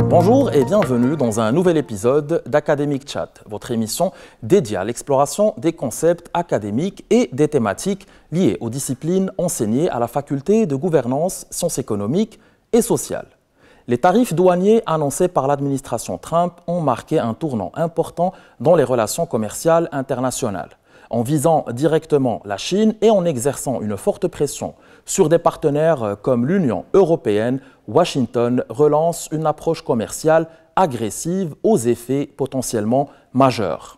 Bonjour et bienvenue dans un nouvel épisode d'Academic Chat, votre émission dédiée à l'exploration des concepts académiques et des thématiques liées aux disciplines enseignées à la faculté de gouvernance, sciences économiques et sociales. Les tarifs douaniers annoncés par l'administration Trump ont marqué un tournant important dans les relations commerciales internationales, en visant directement la Chine et en exerçant une forte pression sur des partenaires comme l'Union européenne. Washington relance une approche commerciale agressive aux effets potentiellement majeurs.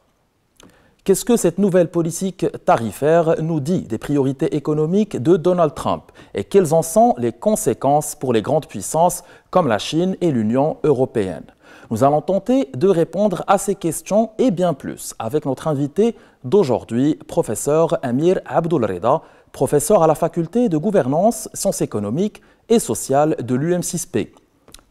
Qu'est-ce que cette nouvelle politique tarifaire nous dit des priorités économiques de Donald Trump et quelles en sont les conséquences pour les grandes puissances comme la Chine et l'Union européenne? Nous allons tenter de répondre à ces questions et bien plus avec notre invité d'aujourd'hui, professeur Amir Abdul-Reda, professeur à la faculté de gouvernance, sciences économiques et sociales de l'UM6P.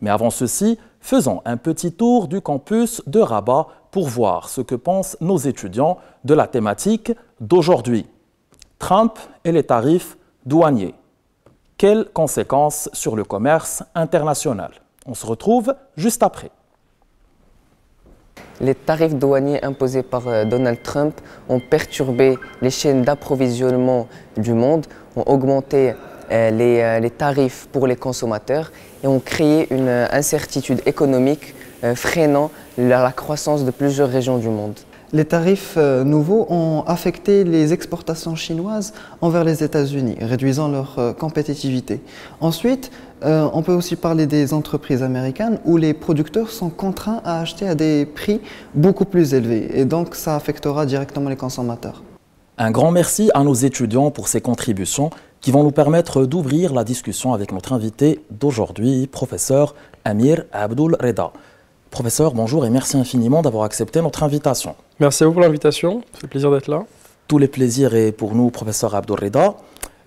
Mais avant ceci, faisons un petit tour du campus de Rabat pour voir ce que pensent nos étudiants de la thématique d'aujourd'hui. Trump et les tarifs douaniers. Quelles conséquences sur le commerce international? On se retrouve juste après. Les tarifs douaniers imposés par Donald Trump ont perturbé les chaînes d'approvisionnement du monde, ont augmenté les tarifs pour les consommateurs et ont créé une incertitude économique freinant la croissance de plusieurs régions du monde. Les tarifs nouveaux ont affecté les exportations chinoises envers les États-Unis, réduisant leur compétitivité. Ensuite, on peut aussi parler des entreprises américaines où les producteurs sont contraints à acheter à des prix beaucoup plus élevés et donc ça affectera directement les consommateurs. Un grand merci à nos étudiants pour ces contributions qui vont nous permettre d'ouvrir la discussion avec notre invité d'aujourd'hui, professeur Amir Abdul-Reda. Professeur, bonjour et merci infiniment d'avoir accepté notre invitation. Merci à vous pour l'invitation, c'est un plaisir d'être là. Tous les plaisirs est pour nous, professeur Abdul-Reda.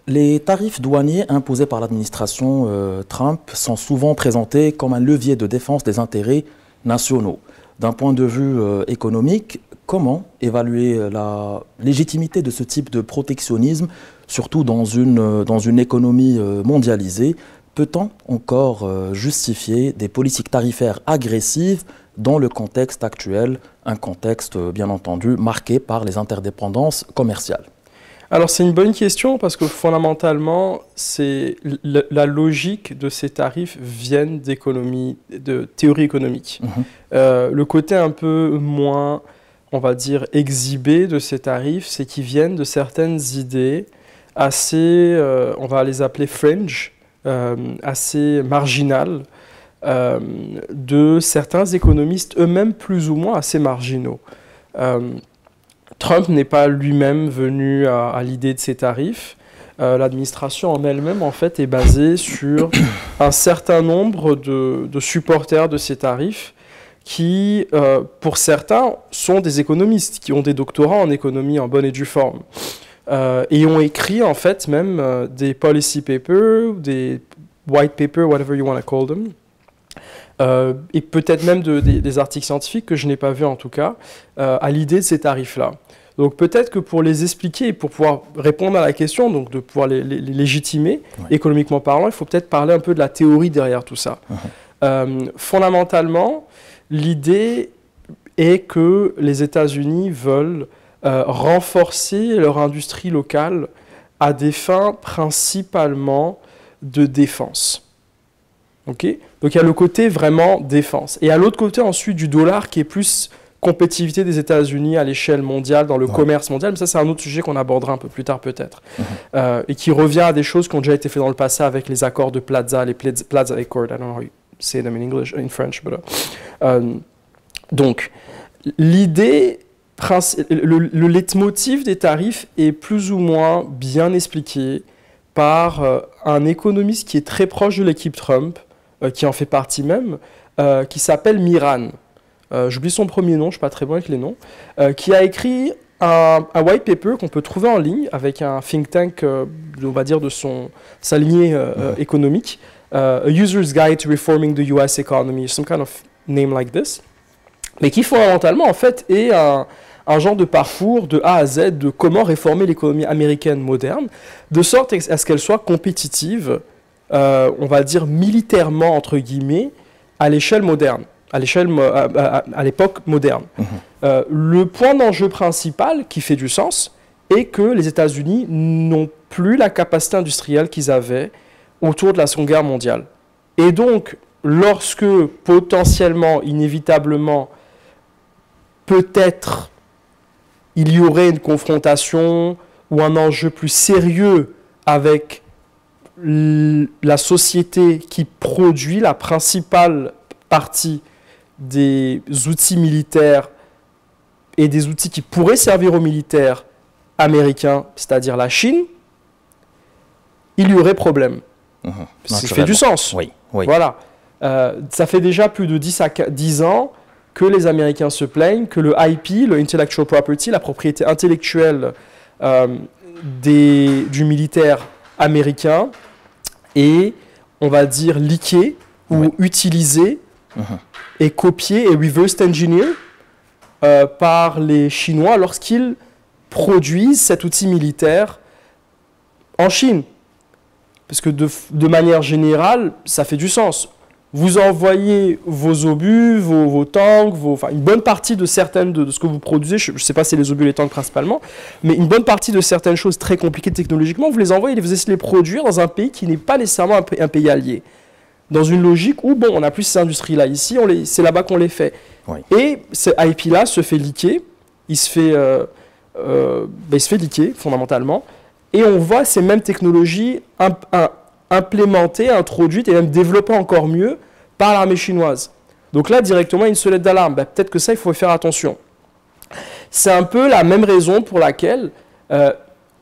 Les tarifs douaniers imposés par l'administration Trump sont souvent présentés comme un levier de défense des intérêts nationaux. D'un point de vue économique, comment évaluer la légitimité de ce type de protectionnisme, surtout dans une économie mondialisée? Peut-on encore justifier des politiques tarifaires agressives dans le contexte actuel, un contexte bien entendu marqué par les interdépendances commerciales? Alors c'est une bonne question parce que fondamentalement, la logique de ces tarifs viennent de théorie économique. Le côté un peu moins, on va dire, exhibé de ces tarifs, c'est qu'ils viennent de certaines idées assez, on va les appeler fringe, assez marginales, de certains économistes eux-mêmes plus ou moins assez marginaux. Trump n'est pas lui-même venu à l'idée de ces tarifs. L'administration en elle-même, en fait, est basée sur un certain nombre de supporters de ces tarifs qui, pour certains, sont des économistes, qui ont des doctorats en économie en bonne et due forme. Et ont écrit, en fait, même des policy papers, des white papers, whatever you want to call them, et peut-être même des articles scientifiques que je n'ai pas vus en tout cas, à l'idée de ces tarifs-là. Donc peut-être que pour les expliquer et pour pouvoir répondre à la question, donc de pouvoir les légitimer, économiquement parlant, il faut peut-être parler un peu de la théorie derrière tout ça. Fondamentalement, l'idée est que les États-Unis veulent renforcer leur industrie locale à des fins principalement de défense. Okay? Donc il y a le côté vraiment défense. Et à l'autre côté ensuite du dollar qui est plus compétitivité des États-Unis à l'échelle mondiale, dans le commerce mondial, mais ça c'est un autre sujet qu'on abordera un peu plus tard peut-être, et qui revient à des choses qui ont déjà été faites dans le passé avec les accords de Plaza, les Plaza Accord, I don't know how you say them in French, but donc l'idée, le leitmotiv des tarifs est plus ou moins bien expliqué par un économiste qui est très proche de l'équipe Trump, qui en fait partie même, qui s'appelle Miran. J'oublie son premier nom, je ne suis pas très bon avec les noms, qui a écrit un white paper qu'on peut trouver en ligne avec un think tank, on va dire, de sa lignée économique, A User's Guide to Reforming the US Economy, some kind of name like this, mais qui fondamentalement, en fait, est un genre de parcours de A à Z de comment réformer l'économie américaine moderne, de sorte à ce qu'elle soit compétitive, on va dire militairement, entre guillemets, à l'échelle moderne, à l'époque moderne. Le point d'enjeu principal qui fait du sens est que les États-Unis n'ont plus la capacité industrielle qu'ils avaient autour de la Seconde Guerre mondiale. Et donc, lorsque potentiellement, inévitablement, peut-être il y aurait une confrontation ou un enjeu plus sérieux avec la société qui produit la principale partie des outils militaires et des outils qui pourraient servir aux militaires américains, c'est-à-dire la Chine, il y aurait problème. Ça fait du sens. Oui, oui. Voilà. Ça fait déjà plus de 10 ans que les Américains se plaignent que le IP, le intellectual property, la propriété intellectuelle du militaire américain est, on va dire, leaké ou utilisé et copié et reverse engineer par les Chinois lorsqu'ils produisent cet outil militaire en Chine. Parce que de manière générale, ça fait du sens. Vous envoyez vos obus, vos tanks, une bonne partie de certaines de ce que vous produisez, je ne sais pas si c'est les obus et les tanks principalement, mais une bonne partie de certaines choses très compliquées technologiquement, vous les envoyez et vous essayez de les produire dans un pays qui n'est pas nécessairement un pays allié. Dans une logique où, bon, on n'a plus ces industries-là ici, c'est là-bas qu'on les fait. Oui. Et ce IP-là se fait leaker, il se fait leaker fondamentalement, et on voit ces mêmes technologies implémentées, introduites et même développées encore mieux par l'armée chinoise. Donc là, directement, il y a une sonnette d'alarme. Peut-être que ça, il faut faire attention. C'est un peu la même raison pour laquelle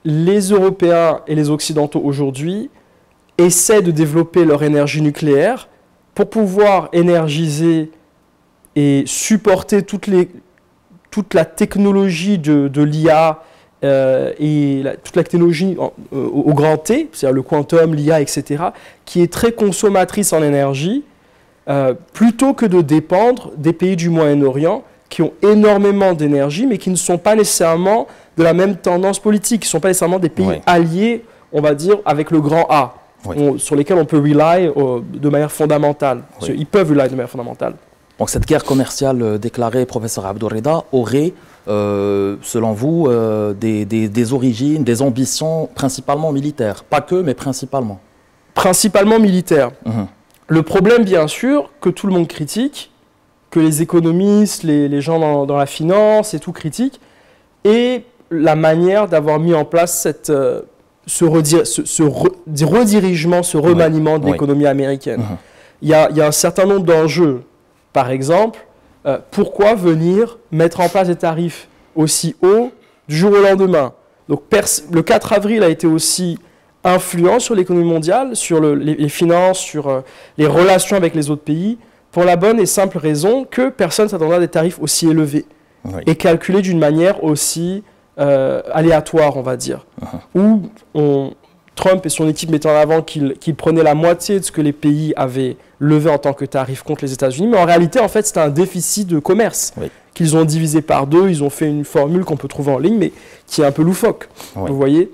les Européens et les Occidentaux aujourd'hui essaient de développer leur énergie nucléaire pour pouvoir énergiser et supporter toute la technologie de l'IA et toute la technologie au grand T, c'est-à-dire le quantum, l'IA, etc., qui est très consommatrice en énergie, plutôt que de dépendre des pays du Moyen-Orient qui ont énormément d'énergie, mais qui ne sont pas nécessairement de la même tendance politique, qui ne sont pas nécessairement des pays alliés, on va dire, avec le grand A, sur lesquels on peut rely de manière fondamentale. Ils peuvent rely de manière fondamentale. Donc cette guerre commerciale déclarée, professeur Abdourreda, aurait, selon vous, des origines, des ambitions principalement militaires. Pas que, mais principalement. Principalement militaires. Le problème, bien sûr, que tout le monde critique, que les économistes, les gens dans la finance et tout critiquent, est la manière d'avoir mis en place ce redirigement, ce remaniement de l'économie américaine. Il y a un certain nombre d'enjeux. Par exemple, pourquoi venir mettre en place des tarifs aussi hauts du jour au lendemain? Donc, le 4 avril a été aussi influent sur l'économie mondiale, sur les finances, sur les relations avec les autres pays, pour la bonne et simple raison que personne ne s'attendait à des tarifs aussi élevés et calculés d'une manière aussi aléatoire, on va dire. Où Trump et son équipe mettaient en avant qu'il prenait la moitié de ce que les pays avaient levé en tant que tarif contre les États-Unis, mais en réalité, en fait, c'était un déficit de commerce qu'ils ont divisé par 2. Ils ont fait une formule qu'on peut trouver en ligne, mais qui est un peu loufoque. Vous voyez?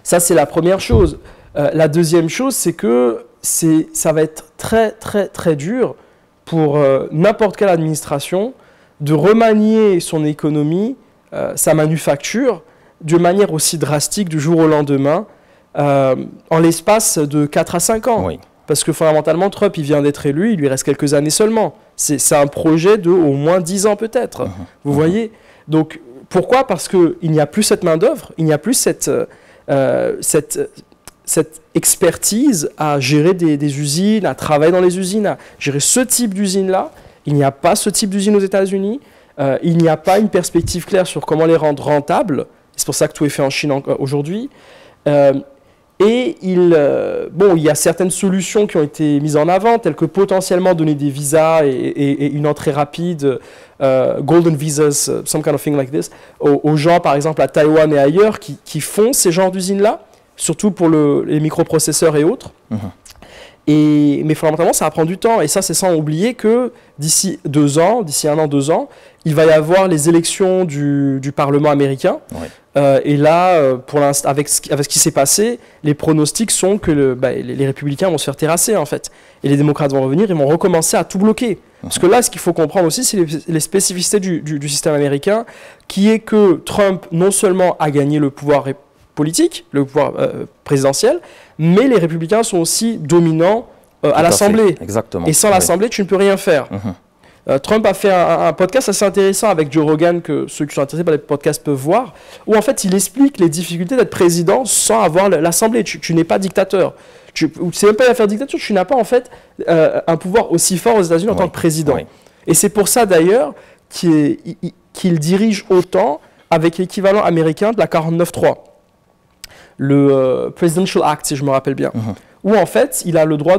Ça, c'est la première chose. La deuxième chose, c'est que ça va être très, très, très dur pour n'importe quelle administration de remanier son économie, sa manufacture, de manière aussi drastique du jour au lendemain, en l'espace de 4 à 5 ans. Parce que fondamentalement, Trump, il vient d'être élu, il lui reste quelques années seulement. C'est un projet de au moins 10 ans peut-être. Vous voyez? Donc, pourquoi? Parce qu'il n'y a plus cette main-d'œuvre, il n'y a plus cette expertise à gérer des usines, à travailler dans les usines, à gérer ce type d'usine-là. Il n'y a pas ce type d'usine aux États-Unis. Il n'y a pas une perspective claire sur comment les rendre rentables. C'est pour ça que tout est fait en Chine aujourd'hui. Et il y a certaines solutions qui ont été mises en avant, telles que potentiellement donner des visas et une entrée rapide, golden visas, some kind of thing like this, aux gens, par exemple, à Taïwan et ailleurs, qui font ces genres d'usines-là, surtout pour les microprocesseurs et autres. Mais fondamentalement, ça va prendre du temps. Et ça, c'est sans oublier que d'ici 2 ans, d'ici 1 an, 2 ans, il va y avoir les élections du Parlement américain. Ouais. Et là, pour l'instant, avec ce qui s'est passé, les pronostics sont que les républicains vont se faire terrasser, en fait. Et les démocrates vont revenir, ils vont recommencer à tout bloquer. Parce que là, ce qu'il faut comprendre aussi, c'est les spécificités du système américain, qui est que Trump, non seulement a gagné le pouvoir politique, le pouvoir présidentiel, mais les républicains sont aussi dominants à l'Assemblée. Exactement. Et sans l'Assemblée, tu ne peux rien faire. Trump a fait un podcast assez intéressant avec Joe Rogan, que ceux qui sont intéressés par les podcasts peuvent voir, où en fait il explique les difficultés d'être président sans avoir l'Assemblée. Tu n'es pas dictateur. Tu sais même pas faire dictature, tu n'as pas en fait un pouvoir aussi fort aux États-Unis en tant que président. Et c'est pour ça d'ailleurs qu'il dirige autant avec l'équivalent américain de la 49.3. Le Presidential Act, si je me rappelle bien, où en fait, il a le droit,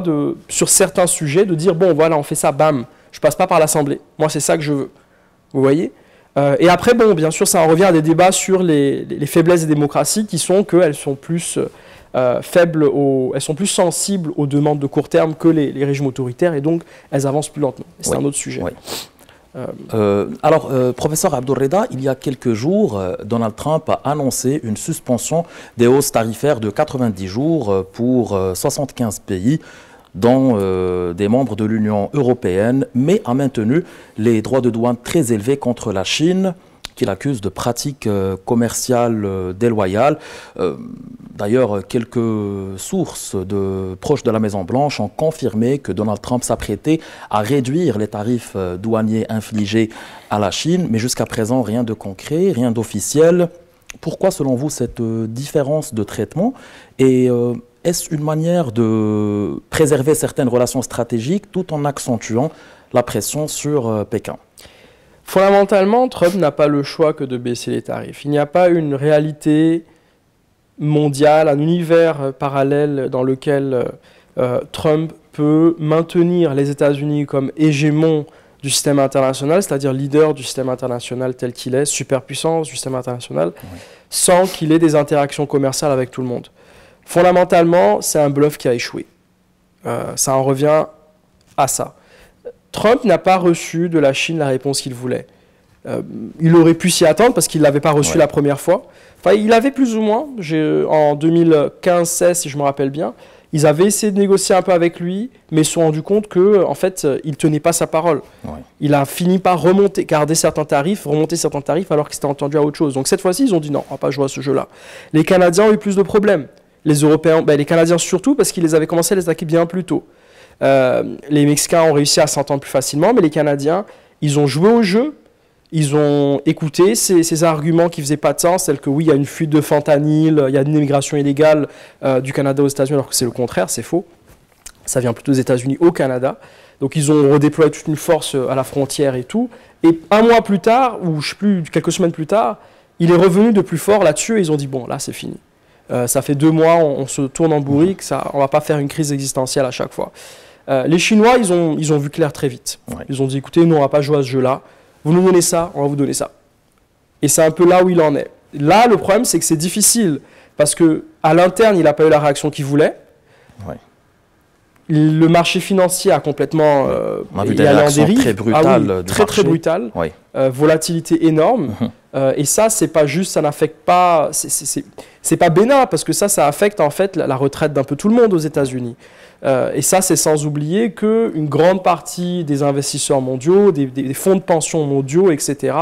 sur certains sujets, de dire, bon, voilà, on fait ça, bam, je passe pas par l'Assemblée. Moi, c'est ça que je veux. Vous voyez? Et après, bon, bien sûr, ça en revient à des débats sur les faiblesses des démocraties qui sont qu'elles sont plus faibles, elles sont plus sensibles aux demandes de court terme que les régimes autoritaires, et donc, elles avancent plus lentement. C'est un autre sujet. Alors, professeur Abdul-Reda, il y a quelques jours, Donald Trump a annoncé une suspension des hausses tarifaires de 90 jours pour 75 pays, dont des membres de l'Union européenne, mais a maintenu les droits de douane très élevés contre la Chine, qu'il accuse de pratiques commerciales déloyales. D'ailleurs, quelques sources proches de la Maison-Blanche ont confirmé que Donald Trump s'apprêtait à réduire les tarifs douaniers infligés à la Chine, mais jusqu'à présent, rien de concret, rien d'officiel. Pourquoi, selon vous, cette différence de traitement? Et est-ce une manière de préserver certaines relations stratégiques tout en accentuant la pression sur Pékin? Fondamentalement, Trump n'a pas le choix que de baisser les tarifs. Il n'y a pas une réalité mondiale, un univers parallèle dans lequel Trump peut maintenir les États-Unis comme hégémon du système international, c'est-à-dire leader du système international tel qu'il est, superpuissance du système international, sans qu'il ait des interactions commerciales avec tout le monde. Fondamentalement, c'est un bluff qui a échoué. Ça en revient à ça. Trump n'a pas reçu de la Chine la réponse qu'il voulait. Il aurait pu s'y attendre parce qu'il ne l'avait pas reçu la première fois. Enfin, il avait plus ou moins, en 2015-16, si je me rappelle bien, ils avaient essayé de négocier un peu avec lui, mais ils se sont rendus compte qu'en fait, il ne tenait pas sa parole. Il a fini par garder certains tarifs, remonter certains tarifs alors qu'il s'était entendu à autre chose. Donc cette fois-ci, ils ont dit non, on ne va pas jouer à ce jeu-là. Les Canadiens ont eu plus de problèmes. Les Européens, les Canadiens surtout, parce qu'ils avaient commencé à les attaquer bien plus tôt. Les Mexicains ont réussi à s'entendre plus facilement, mais les Canadiens, ils ont joué au jeu, ils ont écouté ces arguments qui ne faisaient pas de sens, tels que oui, il y a une fuite de fentanyl, il y a une immigration illégale du Canada aux États-Unis, alors que c'est le contraire, c'est faux. Ça vient plutôt des États-Unis au Canada. Donc ils ont redéployé toute une force à la frontière et tout. Et un mois plus tard, ou je sais plus, quelques semaines plus tard, il est revenu de plus fort là-dessus et ils ont dit bon, là c'est fini. Ça fait 2 mois, on se tourne en bourrique, on ne va pas faire une crise existentielle à chaque fois. Les Chinois, ils ont vu clair très vite. Ils ont dit, écoutez, nous, on ne va pas jouer à ce jeu-là. Vous nous donnez ça, on va vous donner ça. Et c'est un peu là où il en est. Là, le problème, c'est que c'est difficile, parce qu'à l'interne, il n'a pas eu la réaction qu'il voulait. Le marché financier a complètement on a vu des réactions très brutales très brutales. Volatilité énorme. Et ça, c'est pas juste, ça n'affecte pas, c'est pas bénin, parce que ça affecte en fait la retraite d'un peu tout le monde aux États-Unis. Et ça, c'est sans oublier qu'une grande partie des investisseurs mondiaux, des fonds de pension mondiaux, etc.,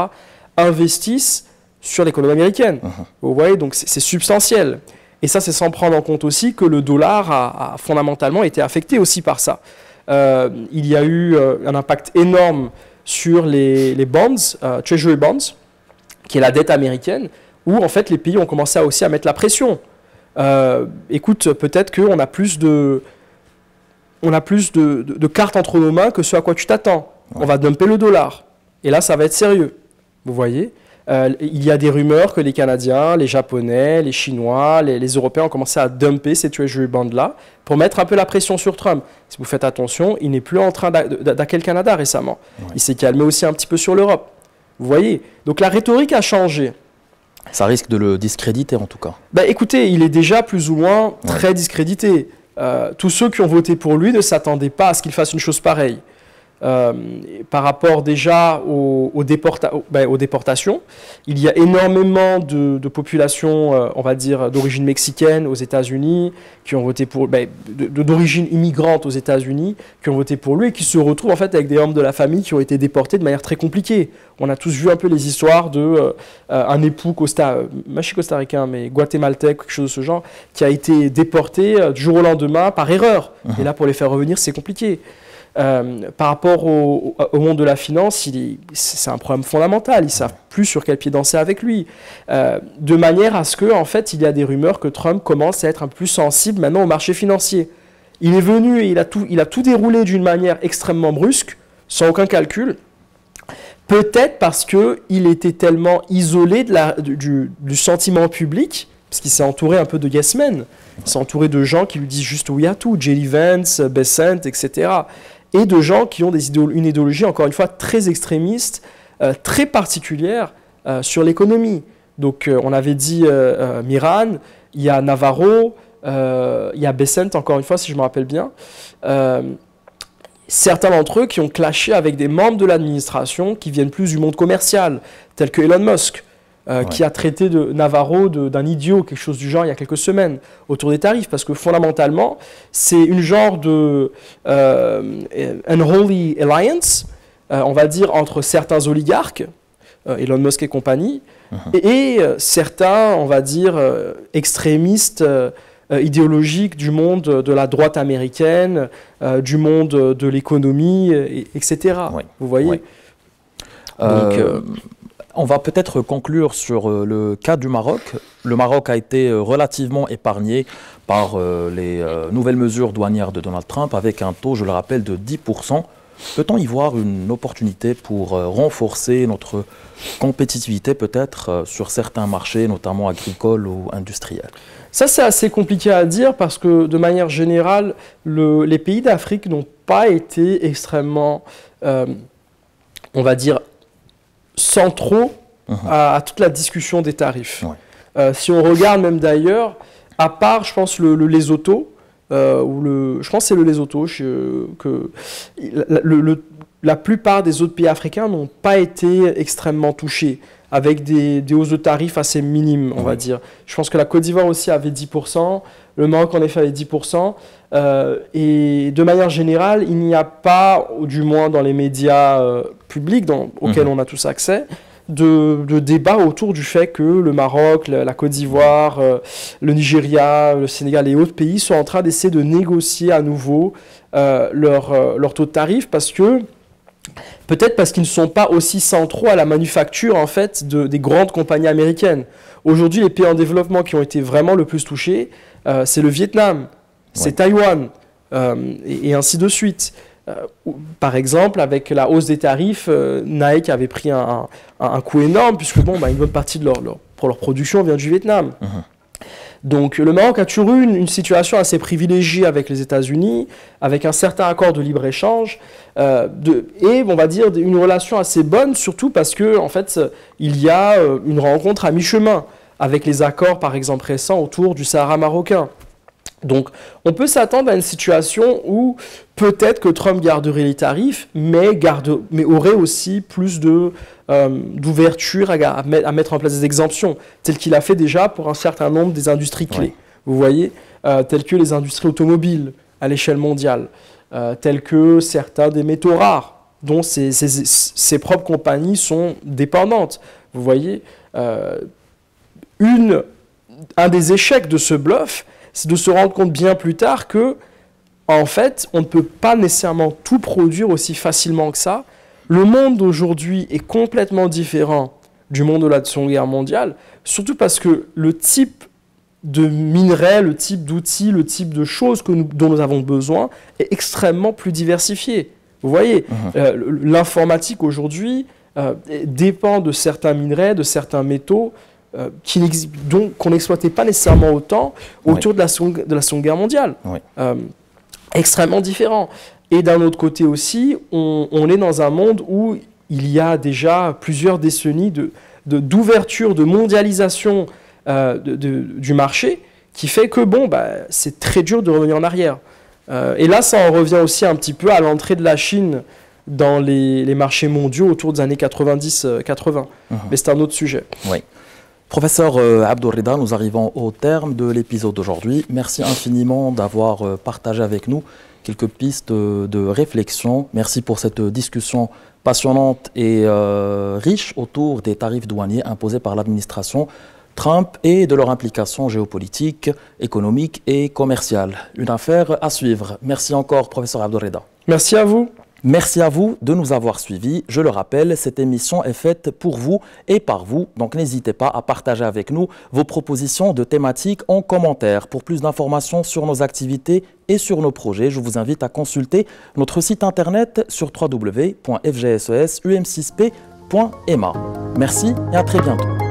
investissent sur l'économie américaine. Vous voyez, donc c'est substantiel. Et ça, c'est sans prendre en compte aussi que le dollar a fondamentalement été affecté aussi par ça. Il y a eu un impact énorme sur les bonds, Treasury bonds, qui est la dette américaine, où en fait les pays ont commencé aussi à mettre la pression. Écoute, peut-être qu'on a plus de cartes entre nos mains que ce à quoi tu t'attends. On va dumper le dollar. Et là, ça va être sérieux. Vous voyez ? Il y a des rumeurs que les Canadiens, les Japonais, les Chinois, les Européens ont commencé à dumper ces Treasury bonds-là pour mettre un peu la pression sur Trump. Si vous faites attention, il n'est plus en train d'attaquer le Canada récemment. Il s'est calmé aussi un petit peu sur l'Europe. Vous voyez ? Donc la rhétorique a changé. Ça risque de le discréditer en tout cas. Écoutez, il est déjà plus ou moins très discrédité. tous ceux qui ont voté pour lui ne s'attendaient pas à ce qu'il fasse une chose pareille. Par rapport déjà aux déportations, il y a énormément de populations, on va dire, d'origine mexicaine aux États-Unis, qui ont voté pour, d'origine immigrante aux États-Unis, qui ont voté pour lui et qui se retrouvent en fait avec des membres de la famille qui ont été déportés de manière très compliquée. On a tous vu un peu les histoires de un époux costaricain, mais guatémaltèque, quelque chose de ce genre, qui a été déporté du jour au lendemain par erreur. Et là, pour les faire revenir, c'est compliqué. Par rapport au monde de la finance, c'est un problème fondamental. Ils ne savent plus sur quel pied danser avec lui. De manière à ce que, en fait, il y a des rumeurs que Trump commence à être un peu plus sensible maintenant au marché financier. Il est venu et il a tout déroulé d'une manière extrêmement brusque, sans aucun calcul. Peut-être parce qu'il était tellement isolé du sentiment public, parce qu'il s'est entouré un peu de yes men. Il s'est entouré de gens qui lui disent juste oui à tout, J.D. Vance, Bessent, etc. Et de gens qui ont une idéologie, encore une fois, très extrémiste, très particulière sur l'économie. Donc, on avait dit Miran, il y a Navarro, il y a Bessent, encore une fois, si je me rappelle bien. Certains d'entre eux qui ont clashé avec des membres de l'administration qui viennent plus du monde commercial, tels que Elon Musk, qui a traité de Navarro d'un idiot, quelque chose du genre, il y a quelques semaines, autour des tarifs, parce que fondamentalement, c'est une genre de unholy alliance, on va dire, entre certains oligarques, Elon Musk et compagnie, et certains, on va dire, extrémistes idéologiques du monde de la droite américaine, du monde de l'économie, etc. Oui. Vous voyez Oui. Donc, on va peut-être conclure sur le cas du Maroc. Le Maroc a été relativement épargné par les nouvelles mesures douanières de Donald Trump avec un taux, je le rappelle, de 10%. Peut-on y voir une opportunité pour renforcer notre compétitivité peut-être sur certains marchés, notamment agricoles ou industriels? Ça, c'est assez compliqué à dire parce que de manière générale, les pays d'Afrique n'ont pas été extrêmement, on va dire, centraux à toute la discussion des tarifs. Ouais. Si on regarde même d'ailleurs, à part, je pense, le Lesotho, je pense que c'est le Lesotho, la plupart des autres pays africains n'ont pas été extrêmement touchés, avec des hausses de tarifs assez minimes, on va dire. Je pense que la Côte d'Ivoire aussi avait 10%, le Maroc en effet avait 10%, et de manière générale, il n'y a pas, du moins dans les médias publics auxquels on a tous accès, de débat autour du fait que le Maroc, la Côte d'Ivoire, le Nigeria, le Sénégal et autres pays sont en train d'essayer de négocier à nouveau leur taux de tarif peut-être parce qu'ils ne sont pas aussi centraux à la manufacture en fait des grandes compagnies américaines. Aujourd'hui, les pays en développement qui ont été vraiment le plus touchés, c'est le Vietnam, c'est Taïwan, et ainsi de suite. Par exemple, avec la hausse des tarifs, Nike avait pris un coup énorme, puisque une bonne partie de pour leur production vient du Vietnam. Donc le Maroc a toujours eu une situation assez privilégiée avec les États-Unis, avec un certain accord de libre-échange, et on va dire une relation assez bonne, surtout parce que en fait, il y a une rencontre à mi-chemin avec les accords, par exemple, récents autour du Sahara marocain. Donc, on peut s'attendre à une situation où peut-être que Trump garderait les tarifs, mais aurait aussi plus d'ouverture à mettre en place des exemptions, telles qu'il a fait déjà pour un certain nombre des industries clés. Vous voyez, telles que les industries automobiles à l'échelle mondiale, telles que certains des métaux rares, dont ses propres compagnies sont dépendantes. Vous voyez, un des échecs de ce bluff, c'est de se rendre compte bien plus tard que, en fait, on ne peut pas nécessairement tout produire aussi facilement que ça. Le monde d'aujourd'hui est complètement différent du monde de la Seconde Guerre mondiale, surtout parce que le type de minerais, le type d'outils, le type de choses dont nous avons besoin est extrêmement plus diversifié. Vous voyez, l'informatique aujourd'hui dépend de certains minerais, de certains métaux, qu'on n'exploitait pas nécessairement autant autour de la Seconde Guerre mondiale. Extrêmement différent. Et d'un autre côté aussi, on est dans un monde où il y a déjà plusieurs décennies d'ouverture, de mondialisation du marché qui fait que bon, c'est très dur de revenir en arrière. Et là, ça en revient aussi un petit peu à l'entrée de la Chine dans les marchés mondiaux autour des années 90-80. Mais c'est un autre sujet. Oui. Professeur Abdourrida, nous arrivons au terme de l'épisode d'aujourd'hui. Merci infiniment d'avoir partagé avec nous quelques pistes de réflexion. Merci pour cette discussion passionnante et riche autour des tarifs douaniers imposés par l'administration Trump et de leur implication géopolitique, économique et commerciale. Une affaire à suivre. Merci encore, professeur Abdourrida. Merci à vous. Merci à vous de nous avoir suivis. Je le rappelle, cette émission est faite pour vous et par vous. Donc n'hésitez pas à partager avec nous vos propositions de thématiques en commentaire. Pour plus d'informations sur nos activités et sur nos projets, je vous invite à consulter notre site internet sur www.fgses-um6p.ma. Merci et à très bientôt.